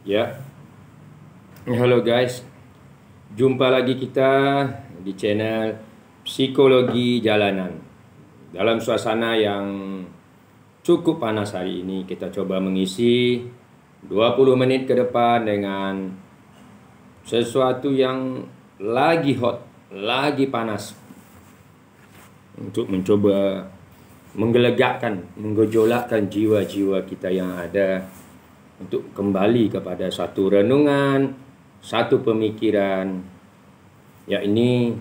Ya, halo guys, jumpa lagi kita di channel Psikologi Jalanan. Dalam suasana yang cukup panas hari ini, kita coba mengisi 20 menit ke depan dengan sesuatu yang lagi hot, lagi panas, untuk mencoba menggelegakkan, menggejolakkan jiwa-jiwa kita yang ada, untuk kembali kepada satu renungan, satu pemikiran, yakni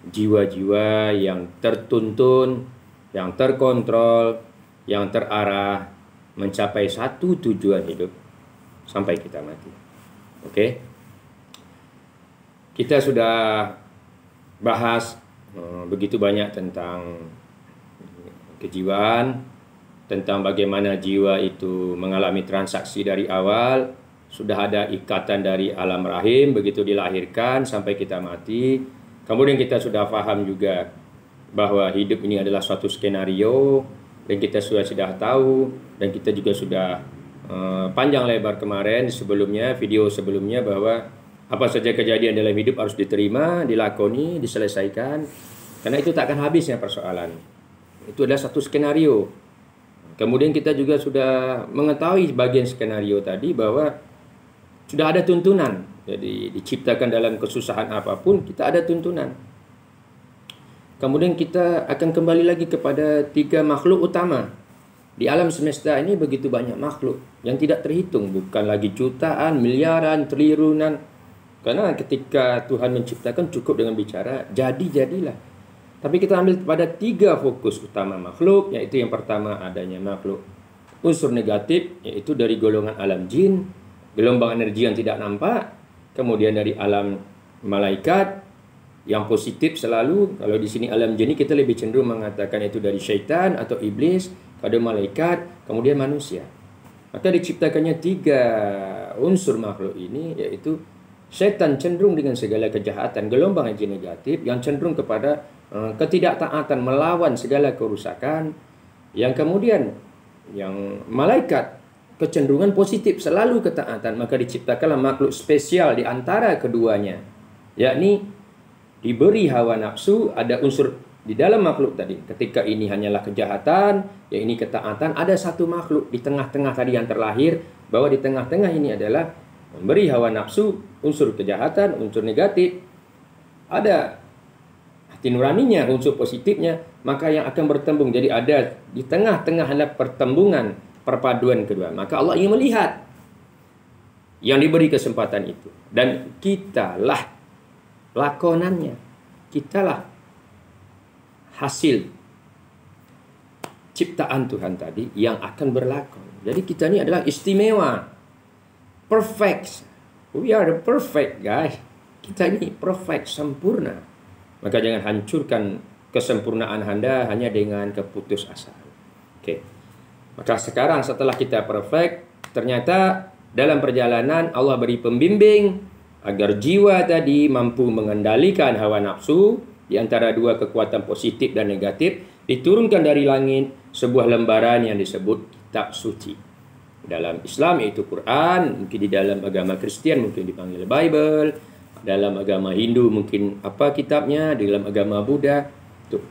jiwa-jiwa yang tertuntun, yang terkontrol, yang terarah mencapai satu tujuan hidup sampai kita mati. Oke? Kita sudah bahas begitu banyak tentang kejiwaan, tentang bagaimana jiwa itu mengalami transaksi dari awal, sudah ada ikatan dari alam rahim, begitu dilahirkan sampai kita mati. Kemudian kita sudah paham juga bahwa hidup ini adalah suatu skenario, dan kita sudah tahu, dan kita juga sudah panjang lebar kemarin sebelumnya, video sebelumnya, bahwa apa saja kejadian dalam hidup harus diterima, dilakoni, diselesaikan, karena itu tak akan habisnya persoalan. Itu adalah satu skenario. Kemudian kita juga sudah mengetahui bagian skenario tadi bahwa sudah ada tuntunan. Jadi diciptakan dalam kesusahan apapun, kita ada tuntunan. Kemudian kita akan kembali lagi kepada 3 makhluk utama. Di alam semesta ini begitu banyak makhluk yang tidak terhitung, bukan lagi jutaan, miliaran, triliunan. Karena ketika Tuhan menciptakan cukup dengan bicara, jadilah. Tapi kita ambil pada 3 fokus utama makhluk, yaitu yang pertama adanya makhluk unsur negatif, yaitu dari golongan alam jin, gelombang energi yang tidak nampak. Kemudian dari alam malaikat yang positif selalu. Kalau di sini alam jin, kita lebih cenderung mengatakan itu dari syaitan atau iblis, pada malaikat, kemudian manusia. Maka diciptakannya 3 unsur makhluk ini, yaitu syaitan cenderung dengan segala kejahatan, gelombang energi negatif yang cenderung kepada ketidaktaatan, melawan segala kerusakan. Yang kemudian yang malaikat kecenderungan positif, selalu ketaatan. Maka diciptakanlah makhluk spesial di antara keduanya, yakni diberi hawa nafsu. Ada unsur di dalam makhluk tadi, ketika ini hanyalah kejahatan, yang ini ketaatan. Ada satu makhluk di tengah-tengah tadi yang terlahir, bahwa di tengah-tengah ini adalah memberi hawa nafsu, unsur kejahatan, unsur negatif. Ada hati nuraninya, unsur positifnya, maka yang akan bertembung. Jadi ada di tengah-tengah ada pertembungan, perpaduan kedua. Maka Allah ingin melihat yang diberi kesempatan itu, dan kitalah lakonannya, kitalah hasil ciptaan Tuhan tadi yang akan berlakon. Jadi kita ini adalah istimewa, perfect. We are the perfect, guys. Kita ini perfect, sempurna. Maka jangan hancurkan kesempurnaan Anda hanya dengan keputusasaan. Oke. Maka sekarang setelah kita perfect, ternyata dalam perjalanan Allah beri pembimbing agar jiwa tadi mampu mengendalikan hawa nafsu di antara 2 kekuatan positif dan negatif. Diturunkan dari langit sebuah lembaran yang disebut kitab suci. Dalam Islam yaitu Quran, mungkin di dalam agama Kristen mungkin dipanggil Bible. Dalam agama Hindu mungkin apa kitabnya, di dalam agama Buddha itu.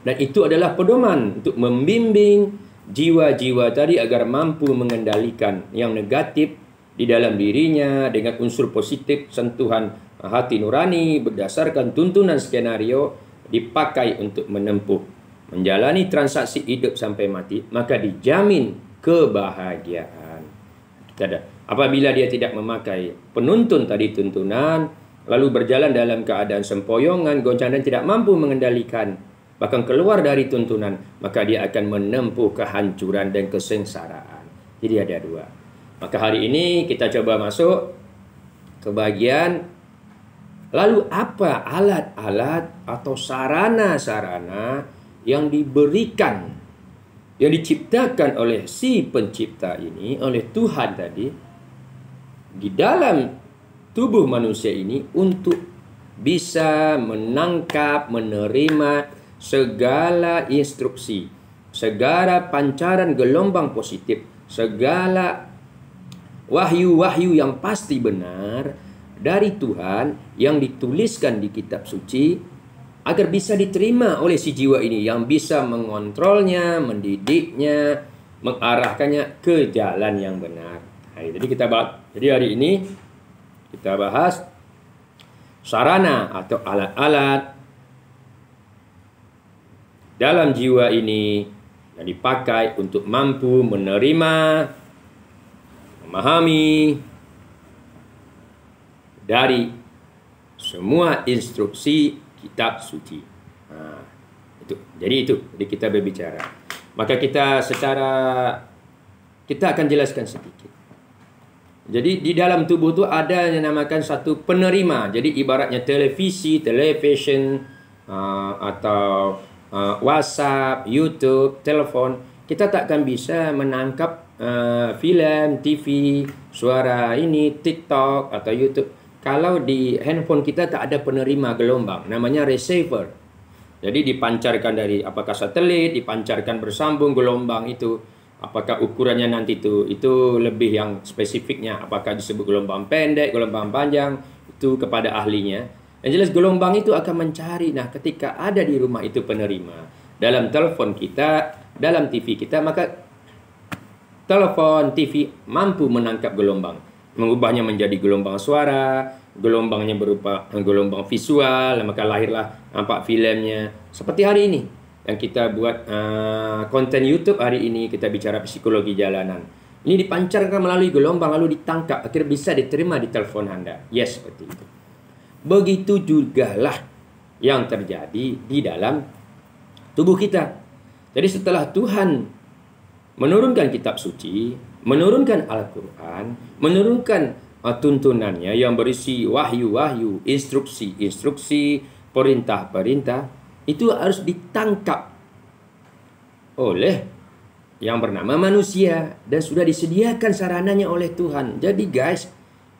Dan itu adalah pedoman untuk membimbing jiwa-jiwa tadi agar mampu mengendalikan yang negatif di dalam dirinya dengan unsur positif, sentuhan hati nurani berdasarkan tuntunan skenario, dipakai untuk menempuh, menjalani transaksi hidup sampai mati, maka dijamin kebahagiaan. Kita ada. Apabila dia tidak memakai penuntun tadi tuntunan, lalu berjalan dalam keadaan sempoyongan, goncang, dan tidak mampu mengendalikan, bahkan keluar dari tuntunan, maka dia akan menempuh kehancuran dan kesengsaraan. Jadi ada 2. Maka hari ini kita coba masuk ke bagian, lalu apa alat-alat atau sarana-sarana yang diberikan, yang diciptakan oleh si pencipta ini, oleh Tuhan tadi, di dalam tubuh manusia ini untuk bisa menangkap, menerima segala instruksi, segala pancaran gelombang positif, segala wahyu-wahyu yang pasti benar dari Tuhan yang dituliskan di kitab suci agar bisa diterima oleh si jiwa ini yang bisa mengontrolnya, mendidiknya, mengarahkannya ke jalan yang benar. Nah, jadi hari ini kita bahas sarana atau alat-alat dalam jiwa ini yang dipakai untuk mampu menerima, memahami dari semua instruksi kitab suci. Nah, Jadi kita berbicara. Maka kita akan jelaskan sedikit. Jadi di dalam tubuh itu ada yang namakan satu penerima. Jadi ibaratnya television, atau WhatsApp, YouTube, telepon. Kita takkan bisa menangkap film, TV, suara ini, TikTok atau YouTube. Kalau di handphone kita tak ada penerima gelombang, namanya receiver. Jadi dipancarkan dari apakah satelit, dipancarkan bersambung gelombang itu. Apakah ukurannya nanti itu lebih yang spesifiknya, apakah disebut gelombang pendek, gelombang panjang, itu kepada ahlinya. Yang jelas gelombang itu akan mencari. Nah, ketika ada di rumah itu penerima, dalam telepon kita, dalam TV kita, maka telepon, TV mampu menangkap gelombang, mengubahnya menjadi gelombang suara, gelombangnya berupa gelombang visual, maka lahirlah nampak filmnya. Seperti hari ini yang kita buat konten YouTube hari ini, kita bicara psikologi jalanan. Ini dipancarkan melalui gelombang lalu ditangkap, akhirnya bisa diterima di telepon Anda. Yes, seperti itu. Begitu jugalah yang terjadi di dalam tubuh kita. Jadi setelah Tuhan menurunkan kitab suci, menurunkan Al-Quran, menurunkan tuntunannya yang berisi wahyu-wahyu, instruksi-instruksi, perintah-perintah, itu harus ditangkap oleh yang bernama manusia dan sudah disediakan sarananya oleh Tuhan. Jadi guys,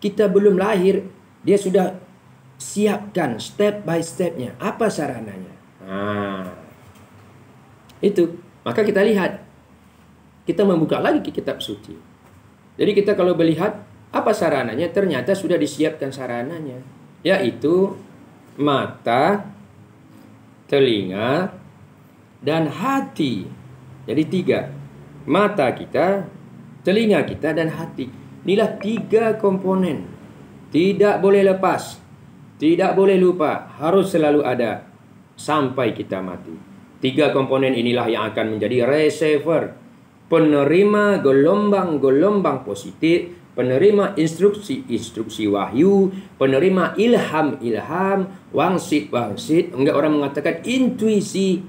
kita belum lahir, dia sudah siapkan step by stepnya. Apa sarananya? Nah, itu. Maka kita lihat, kita membuka lagi ke kitab suci. Jadi kita kalau melihat apa sarananya, ternyata sudah disiapkan sarananya, yaitu mata, telinga, dan hati. Jadi 3. Mata kita, telinga kita, dan hati. Inilah 3 komponen. Tidak boleh lepas. Tidak boleh lupa. Harus selalu ada sampai kita mati. 3 komponen inilah yang akan menjadi receiver, penerima gelombang-gelombang positif, penerima instruksi-instruksi wahyu, penerima ilham-ilham, wangsit-wangsit, enggak orang mengatakan intuisi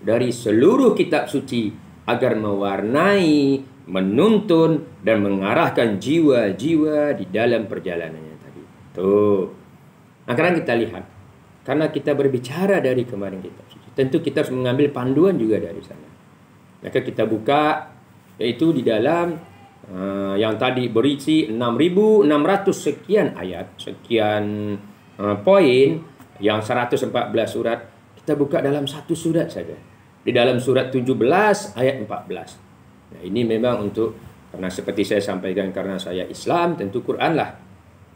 dari seluruh kitab suci agar mewarnai, menuntun, dan mengarahkan jiwa-jiwa di dalam perjalanannya tadi. Tuh. Nah, sekarang kita lihat. Karena kita berbicara dari kemarin kitab suci, tentu kita harus mengambil panduan juga dari sana. Maka kita buka, yaitu di dalam yang tadi berisi 6.600 sekian ayat, sekian poin, yang 114 surat. Kita buka dalam satu surat saja. Di dalam surat 17 ayat 14. Nah, ini memang untuk, karena seperti saya sampaikan, karena saya Islam, tentu Quran lah.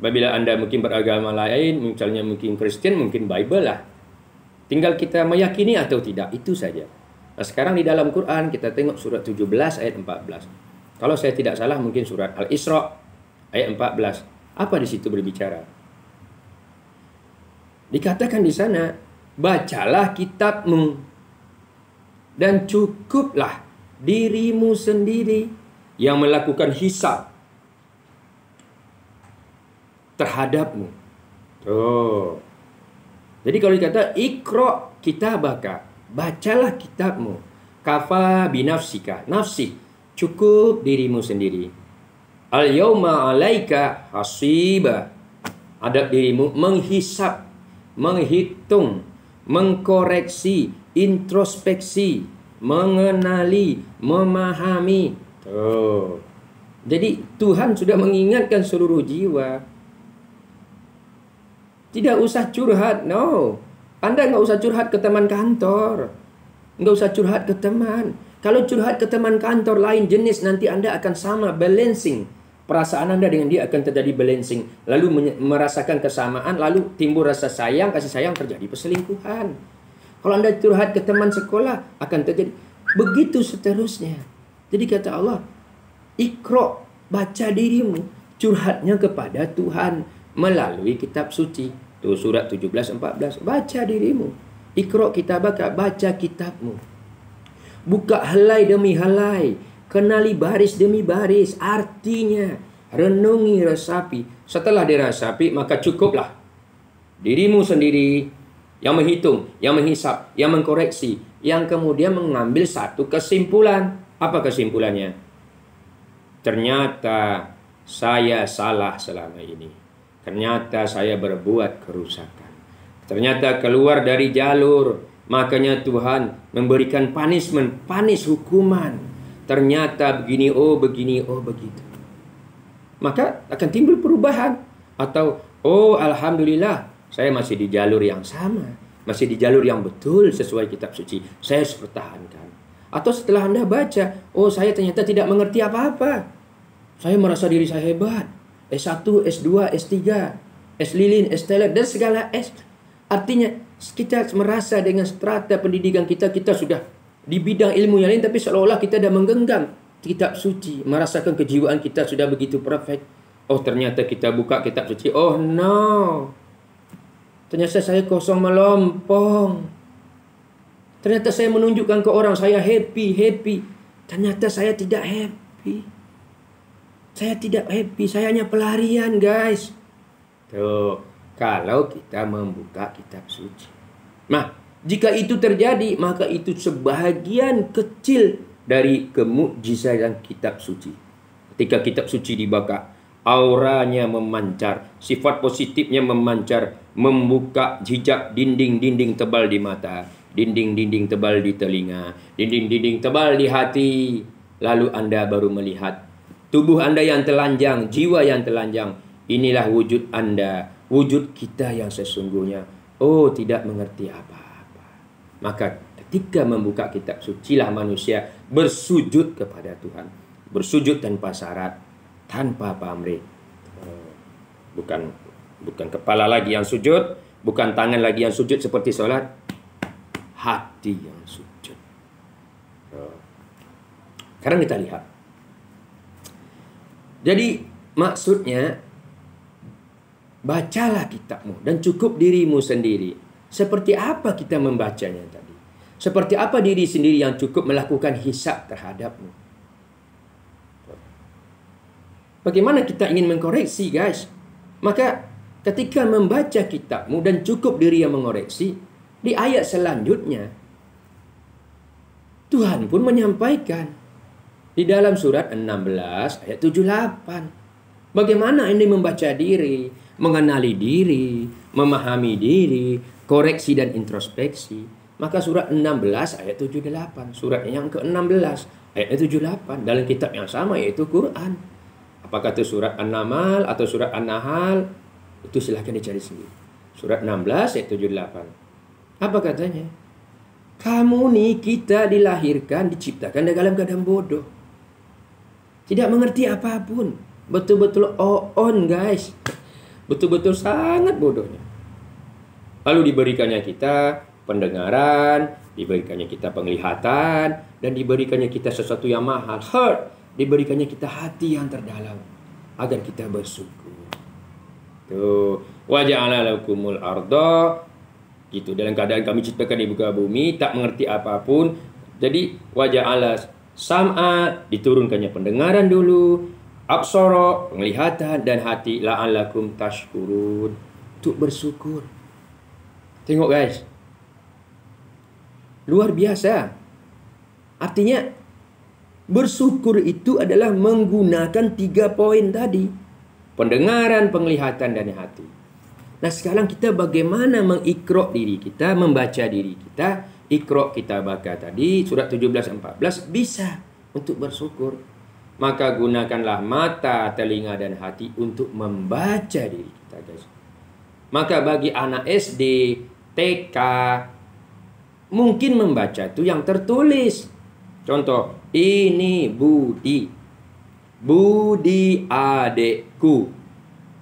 Apabila Anda mungkin beragama lain, misalnya mungkin Kristen, mungkin Bible lah. Tinggal kita meyakini atau tidak, itu saja. Nah, sekarang di dalam Quran kita tengok surat 17 ayat 14. Kalau saya tidak salah mungkin surat Al-Isra ayat 14. Apa di situ berbicara? Dikatakan di sana, bacalah kitabmu dan cukuplah dirimu sendiri yang melakukan hisab terhadapmu. Tuh. Jadi kalau dikata ikra kitabaka, bacalah kitabmu. Kafa binafsika, nafsi, cukup dirimu sendiri. Al yauma alaika hasiba, adab dirimu menghisap, menghitung, mengkoreksi, introspeksi, mengenali, memahami. Tuh. Jadi Tuhan sudah mengingatkan seluruh jiwa. Tidak usah curhat, no. Anda nggak usah curhat ke teman kantor. Nggak usah curhat ke teman. Kalau curhat ke teman kantor lain jenis, nanti Anda akan sama balancing perasaan Anda dengan dia akan terjadi balancing. Lalu merasakan kesamaan, lalu timbul rasa sayang, kasih sayang, terjadi perselingkuhan. Kalau Anda curhat ke teman sekolah, akan terjadi. Begitu seterusnya. Jadi kata Allah, Iqra, baca dirimu, curhatnya kepada Tuhan melalui kitab suci. Tuh surat 17-14, baca dirimu. Iqra kitabaka, baca kitabmu. Buka helai demi helai, kenali baris demi baris, artinya renungi, resapi. Setelah diresapi, maka cukuplah dirimu sendiri yang menghitung, yang menghisap, yang mengkoreksi, yang kemudian mengambil satu kesimpulan. Apa kesimpulannya? Ternyata saya salah selama ini. Ternyata saya berbuat kerusakan. Ternyata keluar dari jalur. Makanya Tuhan memberikan punishment, hukuman. Ternyata begini, oh begini, oh begitu. Maka akan timbul perubahan. Atau, oh alhamdulillah, saya masih di jalur yang sama. Masih di jalur yang betul sesuai kitab suci. Saya harus pertahankan. Atau setelah Anda baca, oh saya ternyata tidak mengerti apa-apa. Saya merasa diri saya hebat. S1, S2, S3, S lilin, S telet, dan segala S. Artinya kita merasa dengan strata pendidikan kita sudah di bidang ilmu yang lain, tapi seolah-olah kita dah menggenggam kitab suci, merasakan kejiwaan kita sudah begitu perfect. Oh ternyata kita buka kitab suci, oh no, ternyata saya kosong melompong. Ternyata saya menunjukkan ke orang saya happy. Ternyata saya tidak happy. Saya hanya pelarian, guys. Tuh, kalau kita membuka kitab suci. Nah, jika itu terjadi, maka itu sebahagian kecil dari kemukjizatan kitab suci. Ketika kitab suci dibaca, auranya memancar, sifat positifnya memancar, membuka jejak dinding-dinding tebal di mata, dinding-dinding tebal di telinga, dinding-dinding tebal di hati. Lalu Anda baru melihat tubuh Anda yang telanjang, jiwa yang telanjang. Inilah wujud Anda, wujud kita yang sesungguhnya. Oh, tidak mengerti apa-apa. Maka ketika membuka kitab suci lah manusia bersujud kepada Tuhan. Bersujud tanpa syarat, tanpa pamrih. Bukan kepala lagi yang sujud, bukan tangan lagi yang sujud seperti sholat. Hati yang sujud. Sekarang kita lihat. Jadi maksudnya, bacalah kitabmu dan cukup dirimu sendiri. Seperti apa kita membacanya tadi? Seperti apa diri sendiri yang cukup melakukan hisab terhadapmu? Bagaimana kita ingin mengkoreksi, guys? Maka ketika membaca kitabmu dan cukup diri yang mengoreksi, di ayat selanjutnya Tuhan pun menyampaikan di dalam surat 16 ayat 78. Bagaimana ini membaca diri, mengenali diri, memahami diri, koreksi dan introspeksi. Maka surat 16 ayat 78, surat yang ke-16 ayat 78 dalam kitab yang sama yaitu Quran. Apakah itu surat An-Naml atau surat An-Nahl? Itu silahkan dicari sendiri. Surat 16 ayat 78. Apa katanya? Kamu nih, kita dilahirkan, diciptakan dalam keadaan bodoh. Tidak mengerti apapun. Betul-betul on, guys. Betul-betul sangat bodohnya. Lalu diberikannya kita pendengaran, diberikannya kita penglihatan, dan diberikannya kita sesuatu yang mahal, heart. Diberikannya kita hati yang terdalam agar kita bersyukur. Tuh, wa ja'ala lakumul arda, gitu, dalam keadaan kami ciptakan di muka bumi, tak mengerti apapun. Jadi wa ja'ala sam'a, diturunkannya pendengaran dulu, absara, penglihatan, dan hati, la'allakum tashkurun, untuk bersyukur. Tengok, guys, luar biasa. Artinya bersyukur itu adalah menggunakan 3 poin tadi. Pendengaran, penglihatan, dan hati. Nah sekarang kita bagaimana mengikra diri kita, membaca diri kita. Ikra kita baca tadi, surat 17-14, bisa untuk bersyukur. Maka gunakanlah mata, telinga, dan hati untuk membaca diri kita, guys. Maka bagi anak SD, TK, mungkin membaca itu yang tertulis. Contoh, ini Budi. Budi adekku.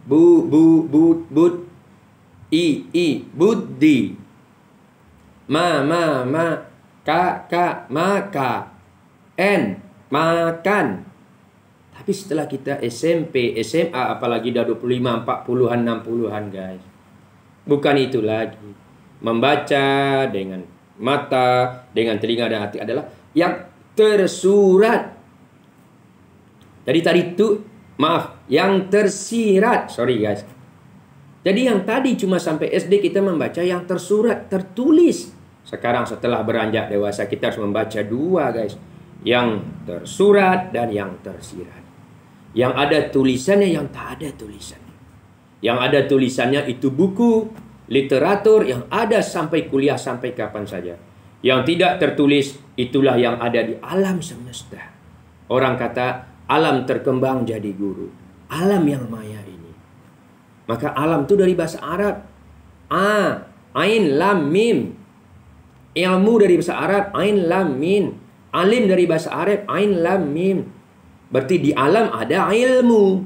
Bud. I. Budi. Ma. Ka. Maka. N. Makan. Tapi setelah kita SMP, SMA, apalagi dah 25, 40-an, 60-an guys. Bukan itu lagi. Membaca dengan mata, dengan telinga dan hati adalah yang tersurat. Tadi itu, maaf, yang tersirat. Sorry guys. Jadi yang tadi cuma sampai SD kita membaca yang tersurat, tertulis. Sekarang setelah beranjak dewasa kita harus membaca dua guys. Yang tersurat dan yang tersirat. Yang ada tulisannya, yang tak ada tulisannya. Yang ada tulisannya itu buku, literatur yang ada sampai kuliah, sampai kapan saja. Yang tidak tertulis, itulah yang ada di alam semesta. Orang kata, alam terkembang jadi guru. Alam yang maya ini. Maka alam itu dari bahasa Arab. Ain, lam, mim. Ilmu dari bahasa Arab, ain, lam, mim. Alim dari bahasa Arab, ain, lam, mim. Berarti di alam ada ilmu.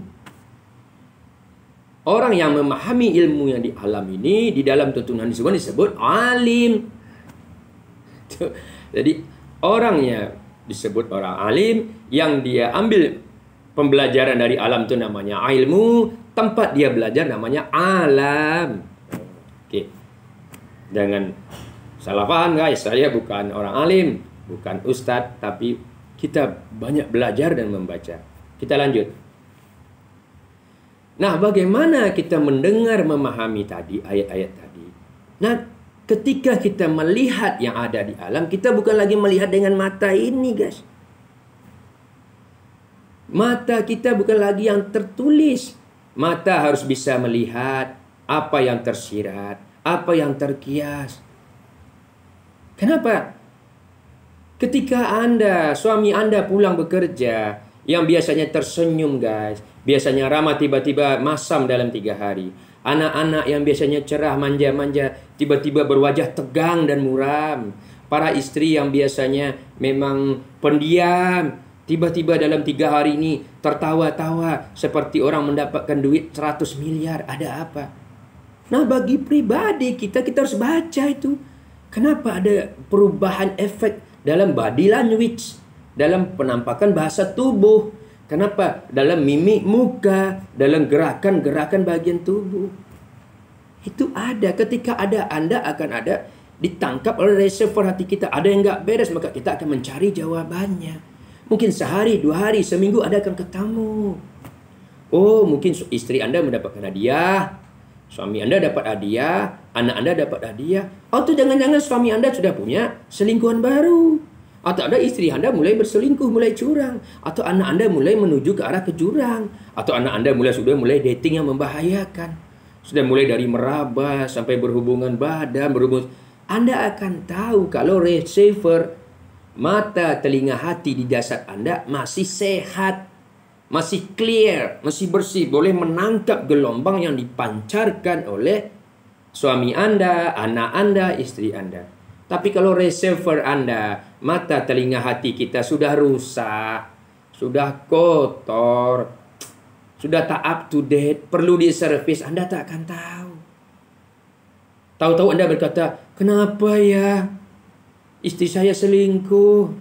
Orang yang memahami ilmu yang di alam ini, di dalam tuntunan disebut alim. Jadi orangnya disebut orang alim, yang dia ambil pembelajaran dari alam itu namanya ilmu, tempat dia belajar namanya alam. Oke. Jangan salah paham guys, saya bukan orang alim, bukan ustadz, tapi kita banyak belajar dan membaca. Kita lanjut. Nah, bagaimana kita mendengar, memahami tadi ayat-ayat tadi? Nah, ketika kita melihat yang ada di alam, kita bukan lagi melihat dengan mata ini, guys. Mata kita bukan lagi yang tertulis. Mata harus bisa melihat apa yang tersirat, apa yang terkias. Kenapa? Ketika Anda, suami Anda pulang bekerja, yang biasanya tersenyum guys, biasanya ramah, tiba-tiba masam dalam 3 hari. Anak-anak yang biasanya cerah, manja-manja, tiba-tiba berwajah tegang dan muram. Para istri yang biasanya memang pendiam, tiba-tiba dalam 3 hari ini tertawa-tawa seperti orang mendapatkan duit 100 miliar. Ada apa? Nah, bagi pribadi kita harus baca itu. Kenapa ada perubahan efek dalam body language, dalam penampakan bahasa tubuh? Kenapa? Dalam mimik muka, dalam gerakan-gerakan bagian tubuh. Itu ada. Ketika ada, Anda akan ada ditangkap oleh reservoir hati kita. Ada yang nggak beres, maka kita akan mencari jawabannya. Mungkin sehari, 2 hari, seminggu Anda akan ketemu. Oh, mungkin istri Anda mendapatkan hadiah, suami Anda dapat hadiah, anak Anda dapat hadiah. Atau jangan-jangan suami Anda sudah punya selingkuhan baru. Atau ada istri Anda mulai berselingkuh, mulai curang. Atau anak Anda mulai menuju ke arah kejurang. Atau anak Anda sudah mulai dating yang membahayakan. Sudah mulai dari meraba sampai berhubungan badan, Anda akan tahu kalau receiver mata, telinga, hati di jasad Anda masih sehat, masih clear, masih bersih, boleh menangkap gelombang yang dipancarkan oleh suami Anda, anak Anda, istri Anda. Tapi kalau receiver Anda, mata, telinga, hati kita sudah rusak, sudah kotor, sudah tak up to date, perlu diservis, Anda tak akan tahu. Tahu-tahu Anda berkata, kenapa ya istri saya selingkuh?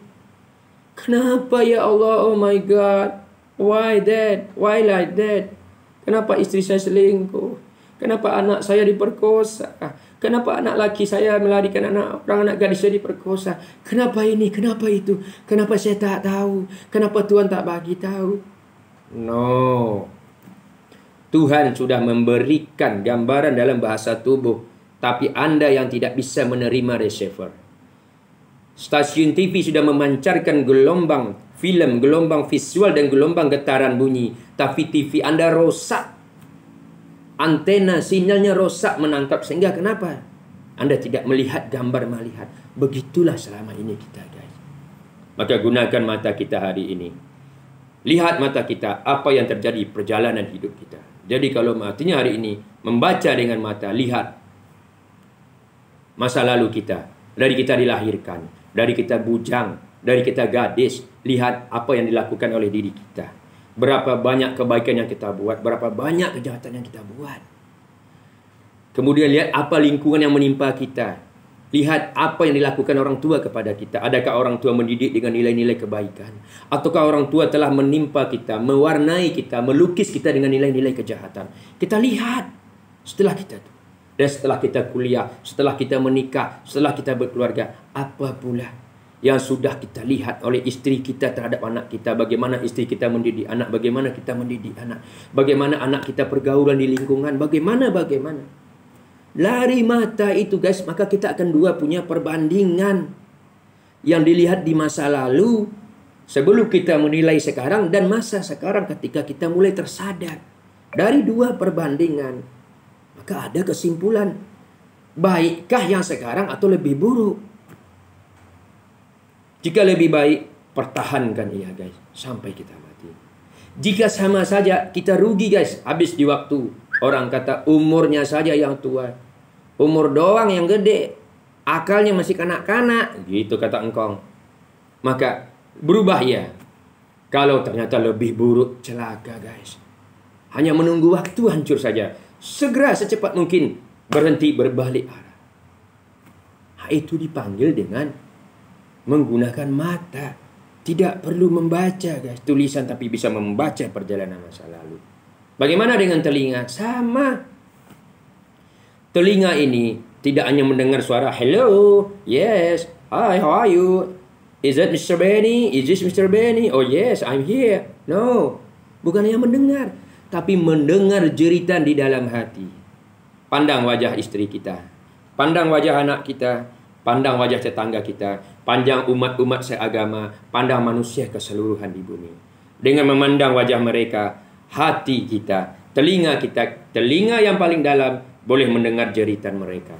Kenapa ya Allah, oh my God, why that, why like that? Kenapa istri saya selingkuh? Kenapa anak saya diperkosa? Kenapa anak laki saya melarikan anak gadis saya diperkosa? Kenapa ini? Kenapa itu? Kenapa saya tak tahu? Kenapa Tuhan tak bagi tahu? No. Tuhan sudah memberikan gambaran dalam bahasa tubuh, tapi Anda yang tidak bisa menerima receiver. Stasiun TV sudah memancarkan gelombang film, gelombang visual, dan gelombang getaran bunyi. Tapi TV Anda rusak. Antena sinyalnya rusak menangkap. Sehingga kenapa? Anda tidak melihat gambar melihat. Begitulah selama ini kita, guys. Maka gunakan mata kita hari ini. Lihat mata kita, apa yang terjadi perjalanan hidup kita. Jadi kalau artinya hari ini membaca dengan mata, lihat masa lalu kita. Dari kita dilahirkan, dari kita bujang, dari kita gadis, lihat apa yang dilakukan oleh diri kita. Berapa banyak kebaikan yang kita buat, berapa banyak kejahatan yang kita buat. Kemudian lihat apa lingkungan yang menimpa kita. Lihat apa yang dilakukan orang tua kepada kita. Adakah orang tua mendidik dengan nilai-nilai kebaikan? Ataukah orang tua telah menimpa kita, mewarnai kita, melukis kita dengan nilai-nilai kejahatan? Kita lihat setelah kita itu. Dan setelah kita kuliah, setelah kita menikah, setelah kita berkeluarga, apa pula yang sudah kita lihat oleh istri kita terhadap anak kita? Bagaimana istri kita mendidik anak, bagaimana kita mendidik anak, bagaimana anak kita pergaulan di lingkungan, bagaimana. Lari mata itu guys, maka kita akan punya perbandingan yang dilihat di masa lalu sebelum kita menilai sekarang, dan masa sekarang ketika kita mulai tersadar. Dari dua perbandingan, maka ada kesimpulan, baikkah yang sekarang atau lebih buruk? Jika lebih baik, pertahankan ia guys sampai kita mati. Jika sama saja, kita rugi guys, habis di waktu. Orang kata umurnya saja yang tua, umur doang yang gede, akalnya masih kanak-kanak, gitu kata engkong. Maka berubah ya. Kalau ternyata lebih buruk, celaka guys. Hanya menunggu waktu hancur saja. Segera secepat mungkin berhenti, berbalik arah. Itu dipanggil dengan menggunakan mata. Tidak perlu membaca guys tulisan, tapi bisa membaca perjalanan masa lalu. Bagaimana dengan telinga? Sama. Telinga ini tidak hanya mendengar suara hello, yes, hi, how are you? Is that Mr. Benny? Is this Mr. Benny? Oh yes, I'm here. No, bukan hanya mendengar, tapi mendengar jeritan di dalam hati. Pandang wajah istri kita, pandang wajah anak kita, pandang wajah tetangga kita, pandang umat-umat seagama, pandang manusia keseluruhan di bumi. Dengan memandang wajah mereka, hati kita, telinga yang paling dalam boleh mendengar jeritan mereka.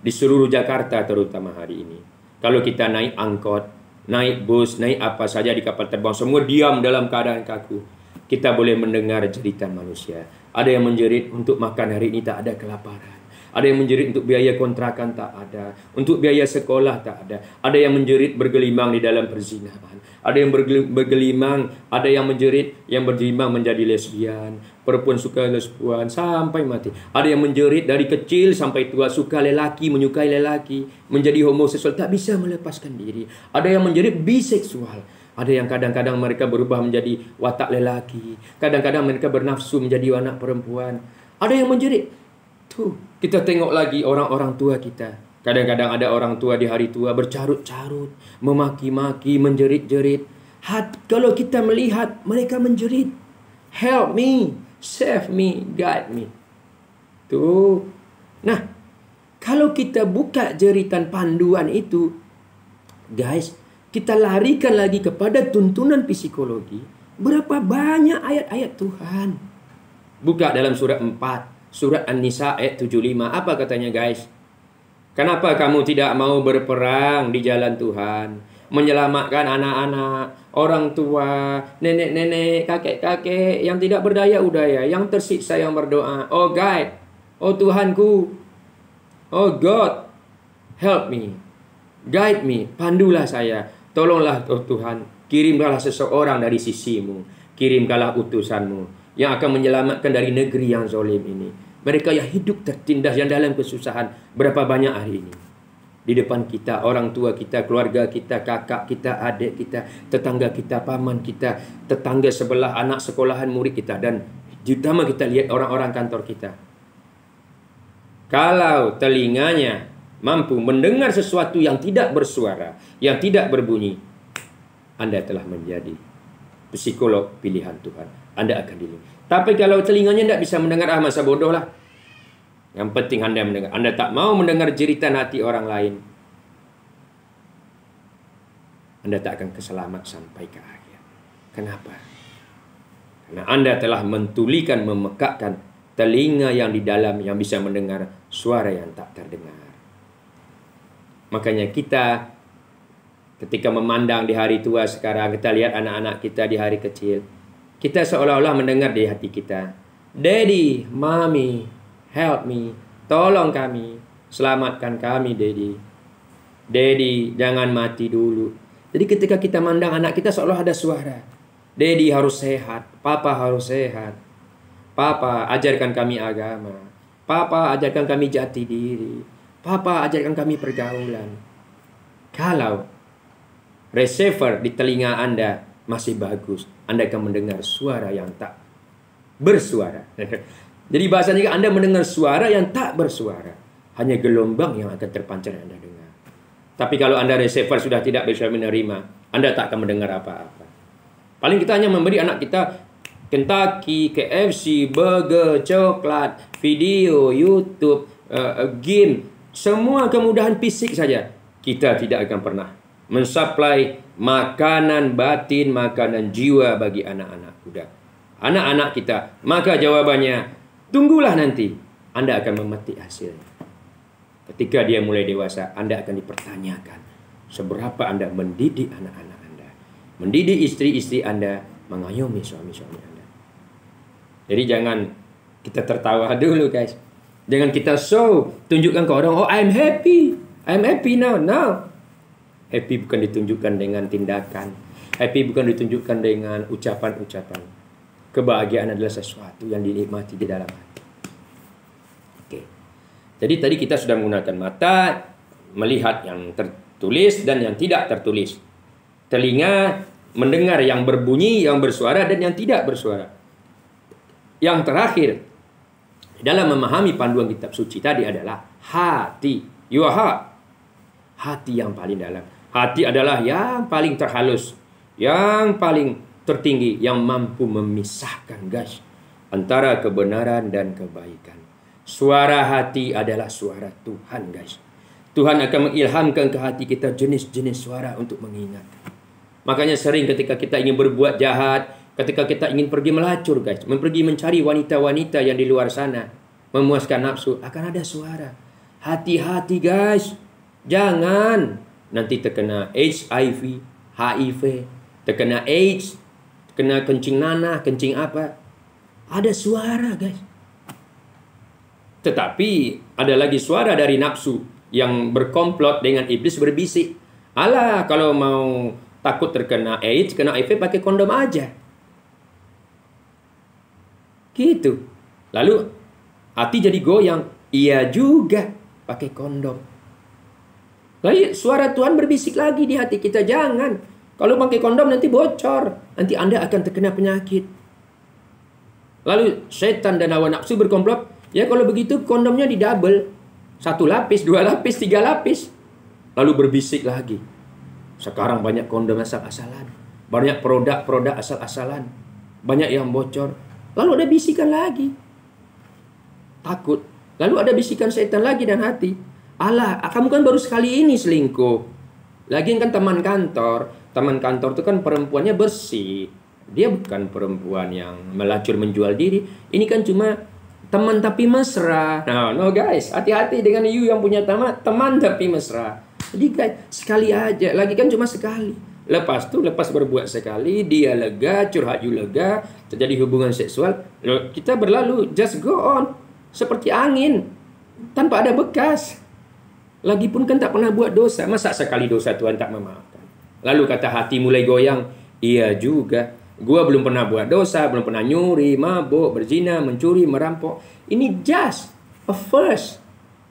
Di seluruh Jakarta terutama hari ini. Kalau kita naik angkot, naik bus, naik apa saja di kapal terbang, semua diam dalam keadaan kaku. Kita boleh mendengar jeritan manusia. Ada yang menjerit, untuk makan hari ini tak ada, kelaparan. Ada yang menjerit untuk biaya kontrakan tak ada, untuk biaya sekolah tak ada. Ada yang menjerit bergelimang di dalam perzinahan. Ada yang bergelimang, ada yang menjerit yang bergelimang menjadi lesbian, perempuan suka lesbian sampai mati. Ada yang menjerit dari kecil sampai tua, suka lelaki, menyukai lelaki, menjadi homoseksual, tak bisa melepaskan diri. Ada yang menjerit biseksual. Ada yang kadang-kadang mereka berubah menjadi watak lelaki, kadang-kadang mereka bernafsu menjadi anak perempuan. Ada yang menjerit. Tuh, kita tengok lagi orang-orang tua kita. Kadang-kadang ada orang tua di hari tua bercarut-carut, memaki-maki, menjerit-jerit. Kalau kita melihat mereka menjerit, help me, save me, guide me. Tuh. Nah, kalau kita buka jeritan panduan itu, guys, kita larikan lagi kepada tuntunan psikologi. Berapa banyak ayat-ayat Tuhan. Buka dalam surat 4. Surat An-Nisa ayat 75. Apa katanya guys? Kenapa kamu tidak mau berperang di jalan Tuhan? Menyelamatkan anak-anak, orang tua, nenek-nenek, kakek-kakek yang tidak berdaya-udaya, yang tersiksa, yang berdoa. Oh God, oh Tuhanku, oh God, help me, guide me, pandulah saya. Tolonglah oh Tuhan, kirimkanlah seseorang dari sisimu, kirimkanlah utusanmu yang akan menyelamatkan dari negeri yang zalim ini. Mereka yang hidup tertindas, yang dalam kesusahan. Berapa banyak hari ini di depan kita, orang tua kita, keluarga kita, kakak kita, adik kita, tetangga kita, paman kita, tetangga sebelah, anak sekolahan, murid kita, dan terutama kita lihat orang-orang kantor kita. Kalau telinganya mampu mendengar sesuatu yang tidak bersuara, yang tidak berbunyi, Anda telah menjadi psikolog pilihan Tuhan. Anda akan dilindungi. Tapi kalau telinganya tidak bisa mendengar, masa bodoh lah. Yang penting Anda mendengar. Anda tak mau mendengar jeritan hati orang lain, Anda tak akan keselamat sampai ke akhir. Kenapa? Karena Anda telah mentulikan, memekakkan telinga yang di dalam, yang bisa mendengar suara yang tak terdengar. Makanya kita ketika memandang di hari tua sekarang, kita lihat anak-anak kita di hari kecil, kita seolah-olah mendengar di hati kita, Daddy, Mommy, help me, tolong kami, selamatkan kami Daddy. Daddy, jangan mati dulu. Jadi ketika kita mandang anak kita seolah ada suara. Daddy harus sehat, Papa harus sehat. Papa ajarkan kami agama. Papa ajarkan kami jati diri. Papa ajarkan kami pergaulan. Kalau receiver di telinga Anda masih bagus, Anda akan mendengar suara yang tak bersuara. Jadi bahasanya Anda mendengar suara yang tak bersuara. Hanya gelombang yang akan terpancar yang Anda dengar. Tapi kalau Anda receiver sudah tidak bisa menerima, Anda tak akan mendengar apa-apa. Paling kita hanya memberi anak kita Kentucky, KFC, burger, coklat, video, YouTube, game, semua kemudahan fisik saja. Kita tidak akan pernah mensuplai makanan batin, makanan jiwa bagi anak-anak muda. Anak-anak kita. Maka jawabannya, tunggulah nanti. Anda akan memetik hasilnya. Ketika dia mulai dewasa, Anda akan dipertanyakan seberapa Anda mendidik anak-anak Anda, mendidik istri-istri Anda, mengayomi suami-suami Anda. Jadi jangan kita tertawa dulu, guys. Jangan kita tunjukkan ke orang, oh I'm happy now. Happy bukan ditunjukkan dengan tindakan. Happy bukan ditunjukkan dengan ucapan-ucapan. Kebahagiaan adalah sesuatu yang dinikmati di dalam hati. Oke. Jadi tadi kita sudah menggunakan mata, melihat yang tertulis dan yang tidak tertulis. Telinga, mendengar yang berbunyi, yang bersuara dan yang tidak bersuara. Yang terakhir, dalam memahami panduan kitab suci tadi adalah hati. Your heart. Hati yang paling dalam. Hati adalah yang paling terhalus, yang paling tertinggi, yang mampu memisahkan, guys, antara kebenaran dan kebaikan. Suara hati adalah suara Tuhan, guys. Tuhan akan mengilhamkan ke hati kita jenis-jenis suara untuk mengingatkan. Makanya sering ketika kita ingin berbuat jahat, ketika kita ingin pergi melacur, guys, pergi mencari wanita-wanita yang di luar sana, memuaskan nafsu, akan ada suara. Hati-hati, guys. Jangan nanti terkena HIV, terkena AIDS, terkena kencing nanah, kencing apa. Ada suara, guys. Tetapi ada lagi suara dari nafsu yang berkomplot dengan iblis berbisik. Alah, kalau mau takut terkena AIDS, kena HIV, pakai kondom aja. Gitu. Lalu hati jadi goyang. Iya juga, pakai kondom. Lalu suara Tuhan berbisik lagi di hati kita, jangan. Kalau pakai kondom nanti bocor. Nanti Anda akan terkena penyakit. Lalu setan dan hawa nafsu berkomplot. Ya kalau begitu kondomnya didouble. 1 lapis, 2 lapis, 3 lapis. Lalu berbisik lagi. Sekarang banyak kondom asal-asalan. Banyak produk-produk asal-asalan. Banyak yang bocor. Lalu ada bisikan lagi. Takut. Lalu ada bisikan setan lagi dan hati. Alah, kamu kan baru sekali ini selingkuh. Lagian kan teman kantor. Teman kantor itu kan perempuannya bersih. Dia bukan perempuan yang melacur menjual diri. Ini kan cuma teman tapi mesra. No guys, hati-hati dengan you yang punya teman tapi mesra. Jadi guys, sekali aja. Lagi kan cuma sekali. Lepas berbuat sekali, dia lega, curhat you lega, terjadi hubungan seksual. Kita berlalu, just go on. Seperti angin. Tanpa ada bekas. Lagipun kan tak pernah buat dosa. Masa sekali dosa Tuhan tak memaafkan? Lalu kata hati mulai goyang. Iya juga. Gua belum pernah buat dosa. Belum pernah nyuri, mabuk, berzina, mencuri, merampok. Ini just a first.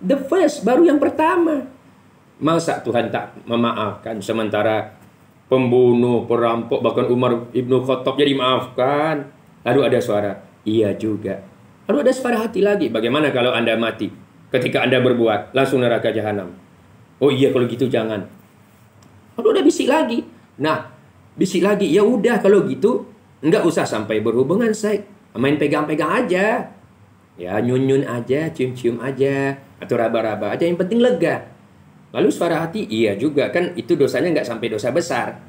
The first. Baru yang pertama. Masa Tuhan tak memaafkan? Sementara pembunuh, perampok, bahkan Umar Ibnu Khattab jadi maafkan. Lalu ada suara. Iya juga. Lalu ada suara hati lagi. Bagaimana kalau Anda mati? Ketika Anda berbuat, langsung neraka jahanam. Oh iya, kalau gitu jangan. Lalu udah bisik lagi. Nah, bisik lagi. Ya udah kalau gitu, enggak usah sampai berhubungan seks. Main pegang-pegang aja. Ya, nyun-nyun aja, cium-cium aja, atau raba-raba aja. Yang penting lega. Lalu suara hati, iya juga. Kan itu dosanya enggak sampai dosa besar.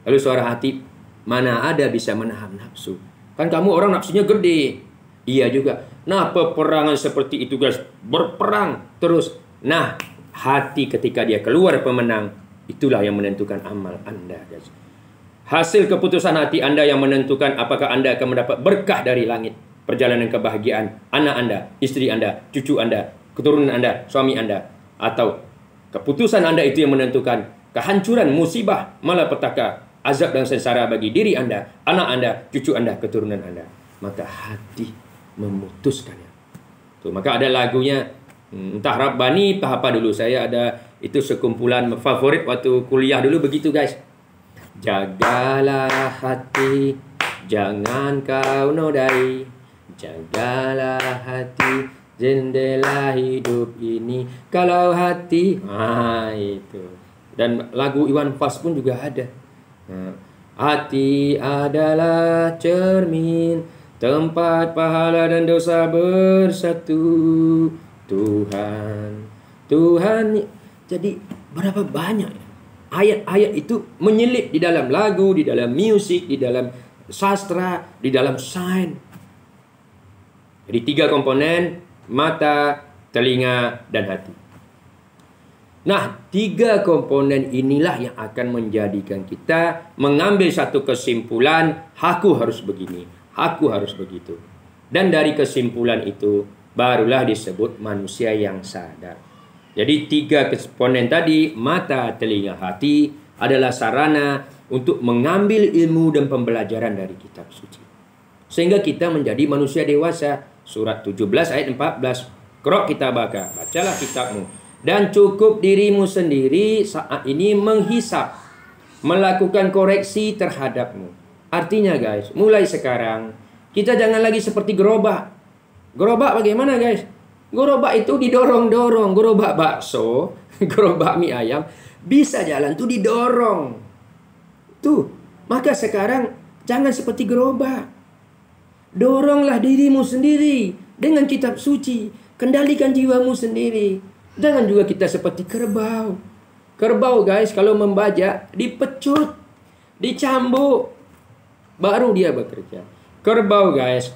Lalu suara hati, mana ada bisa menahan nafsu. Kan kamu orang nafsunya gede. Iya juga. Nah, peperangan seperti itu, guys. Berperang terus. Nah, hati ketika dia keluar pemenang, itulah yang menentukan amal Anda, guys. Hasil keputusan hati Anda yang menentukan apakah Anda akan mendapat berkah dari langit. Perjalanan kebahagiaan anak Anda, istri Anda, cucu Anda, keturunan Anda, suami Anda. Atau keputusan Anda itu yang menentukan kehancuran, musibah, malapetaka azab dan sengsara bagi diri Anda, anak Anda, cucu Anda, keturunan Anda. Maka hati memutuskannya. Tuh, maka ada lagunya, entah Rabbani, entah apa dulu. Saya ada, itu sekumpulan favorit waktu kuliah dulu begitu guys. Jagalah hati, jangan kau nodai. Jagalah hati, jendela hidup ini. Kalau hati, itu. Dan lagu Iwan Fals pun juga ada. Hati adalah cermin, tempat pahala dan dosa bersatu. Tuhan. Jadi berapa banyak ayat-ayat itu menyelip di dalam lagu, di dalam musik, di dalam sastra, di dalam sains. Jadi 3 komponen, mata, telinga, dan hati. Nah, 3 komponen inilah yang akan menjadikan kita mengambil satu kesimpulan, aku harus begini, aku harus begitu. Dan dari kesimpulan itu, barulah disebut manusia yang sadar. Jadi 3 komponen tadi, mata, telinga, hati, adalah sarana untuk mengambil ilmu dan pembelajaran dari kitab suci. Sehingga kita menjadi manusia dewasa. Surat 17 ayat 14. Qra' kitabaka, bacalah kitabmu. Dan cukup dirimu sendiri saat ini menghisap, melakukan koreksi terhadapmu. Artinya guys, mulai sekarang kita jangan lagi seperti gerobak. Gerobak bagaimana guys? Gerobak itu didorong-dorong. Gerobak bakso, gerobak mie ayam, bisa jalan tuh didorong. Tuh, maka sekarang jangan seperti gerobak. Doronglah dirimu sendiri dengan kitab suci. Kendalikan jiwamu sendiri. Jangan juga kita seperti kerbau. Kerbau guys, kalau membajak, dipecut, dicambuk, baru dia bekerja. Kerbau guys,